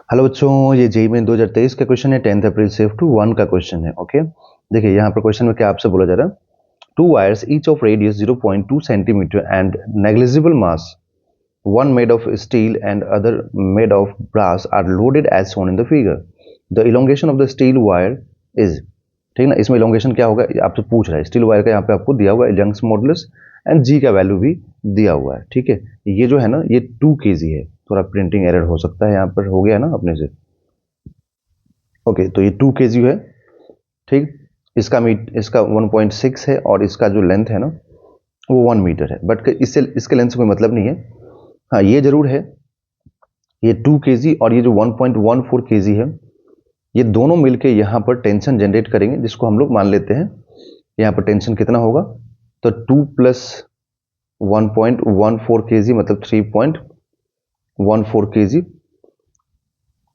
Hello बच्चों, ये JEE main 2023 का क्वेश्चन है। 10 अप्रैल से टू 1 का क्वेश्चन है। ओके, देखिए यहाँ पर क्वेश्चन में क्या आपसे बोला जा रहा है। To wires each of radius 0.2 centimetre and negligible mass, one made of steel and other made of brass, are loaded as shown in the figure. The elongation of the steel wire is, ठीक है ना। इसमें elongation क्या होगा आपसे पूछ रहा है। स्टील वायर का यहाँ पे आपको दिया हुआ है यंग्स मॉडुलस एंड जी का वैल्यू भी दिया हुआ है। ठीक है, ये जो है ना ये 2 kg है। थोड़ा प्रिंटिंग एरर हो सकता है, यहाँ पर हो गया ना अपने से। ओके, तो ये 2 kg है। ठीक, इसका 1.6 है और इसका जो लेंथ है ना वो 1 मीटर है। बट इससे इसके लेंथ से कोई मतलब नहीं है। हाँ, ये जरूर है, ये 2 kg और ये जो 1.14 kg है, ये दोनों मिलके यहाँ पर टेंशन जनरेट करेंगे, जिसको हम लोग मान लेते हैं यहाँ पर टेंशन कितना होगा। तो 2 प्लस 1.14 kg मतलब 3.14 kg।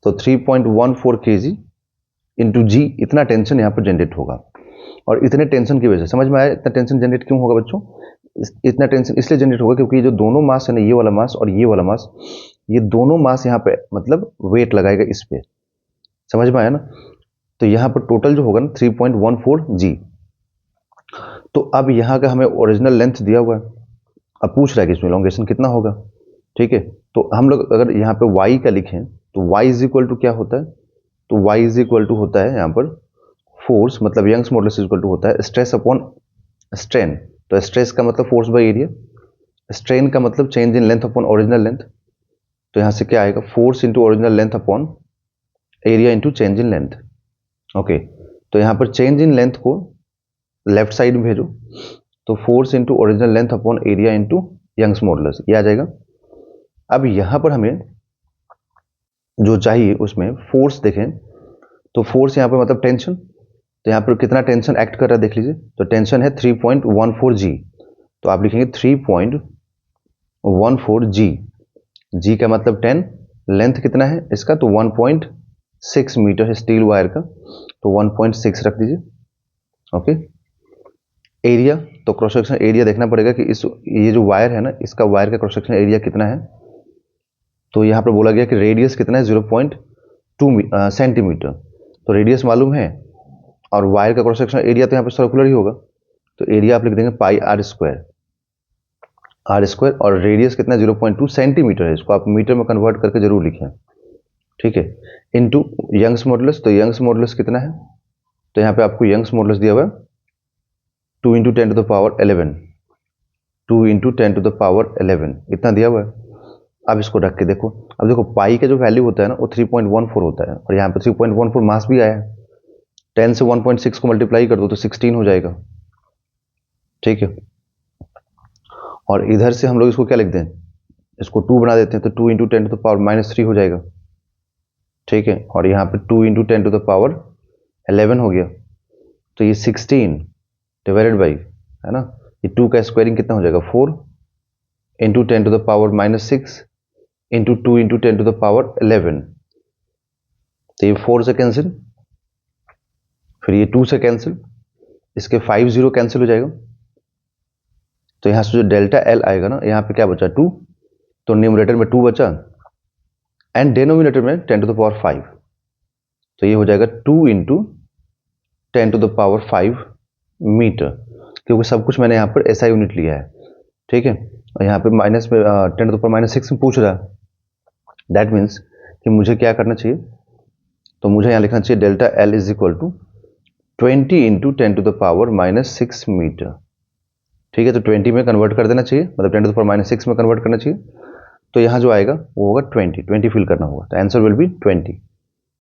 तो 3.14 kg इंटू जी, इतना टेंशन यहाँ पर जनरेट होगा। और इतने टेंशन की वजह से समझ में आया इतना टेंशन जनरेट क्यों होगा बच्चों। इतना टेंशन इसलिए जनरेट होगा क्योंकि ये जो दोनों मास है ना, ये वाला मास और ये वाला मास, ये दोनों मास यहाँ पे मतलब वेट लगाएगा इस पे। समझ में आया ना। तो यहाँ पर टोटल जो होगा ना 3.14 जी। तो अब यहाँ का हमें ओरिजिनल लेंथ दिया हुआ है। अब पूछ रहा है कि इसमें इलोंगेशन कितना होगा। ठीक है, तो हम लोग अगर यहाँ पे y का लिखें तो y इज इक्वल टू क्या होता है। तो y इज इक्वल टू होता है यहाँ पर फोर्स, मतलब Young's modulus is equal to होता है स्ट्रेस अपॉन स्ट्रेन। तो स्ट्रेस का मतलब फोर्स बाय एरिया, स्ट्रेन का मतलब change in length upon original length. तो यहाँ से क्या आएगा, force into original length upon area into change in length. Okay, तो यहाँ पर चेंज इन लेंथ को लेफ्ट साइड में भेजो, तो force into original length upon area into Young's modulus, ये आ जाएगा। अब यहाँ पर हमें जो चाहिए उसमें फोर्स देखें, तो फोर्स यहाँ पर मतलब टेंशन। तो यहाँ पर कितना टेंशन एक्ट कर रहा है देख लीजिए। तो टेंशन है 3.14 जी। तो आप लिखेंगे 3.14 जी। जी का मतलब 10, लेंथ कितना है इसका तो 1.6 मीटर है स्टील वायर का, तो 1.6 रख दीजिए। ओके, एरिया, तो क्रॉस सेक्शन एरिया देखना पड़ेगा कि ये जो वायर है ना इसका वायर का क्रॉस सेक्शन एरिया कितना है। तो यहाँ पर बोला गया कि रेडियस कितना है 0.2 सेंटीमीटर। तो रेडियस मालूम है और वायर का क्रॉस सेक्शन एरिया तो यहाँ पर सर्कुलर ही होगा। तो एरिया आप लिख देंगे पाई आर स्क्वायर, और रेडियस कितना 0.2 सेंटीमीटर है। इसको आप मीटर में कन्वर्ट करके जरूर लिखें। ठीक है, इनटू यंग्स मॉडुलस। तो यंग्स मॉडुलस कितना है, तो यहाँ पे आपको यंग्स मॉडुलस दिया हुआ है 2 into 10 to the power 11, 2 into 10 to the power 11 इतना दिया हुआ है। अब इसको रख के देखो, अब देखो पाई का जो वैल्यू होता है ना वो 3.14 होता है, और यहाँ पे 3.14 मास भी आया है। 10 से 1.6 को मल्टीप्लाई कर दो तो 16 हो जाएगा। ठीक है, और इधर से हम लोग इसको क्या लिख दें, इसको 2 बना देते हैं, तो 2 इंटू 10 टू द पावर -3 हो जाएगा। ठीक है, और यहाँ पे 2 इंटू 10 टू द पावर 11 हो गया। तो ये 16 डिवाइडेड बाई, है ना, ये 2 का स्क्वायरिंग कितना हो जाएगा 4 into 10 to the power -6 into 2 into 10 to the power 11। तो ये 4 से कैंसिल, फिर ये 2 से कैंसिल, इसके 5 0 कैंसिल हो जाएगा। तो यहाँ से जो डेल्टा एल आएगा ना, यहाँ पे क्या बचा 2, तो न्यूमरेटर में 2 बचा एंड डिनोमिनेटर में 10 टू द पावर 5। तो ये हो जाएगा 2 into 10 to the power 5 metre, क्योंकि सब कुछ मैंने यहाँ पर ऐसा यूनिट लिया है। ठीक है, और यहाँ पे माइनस में 10 टू द पावर -6 में पूछ रहा है। दैट मीन्स कि मुझे क्या करना चाहिए, तो मुझे यहाँ लिखना चाहिए delta L is equal to 20 into 10 to the power -6 metre. ठीक है, तो 20 में कन्वर्ट कर देना चाहिए, मतलब 10 टू द पावर -6 में कन्वर्ट करना चाहिए। तो यहाँ जो आएगा वो होगा 20 फिल करना होगा, तो आंसर विल बी 20।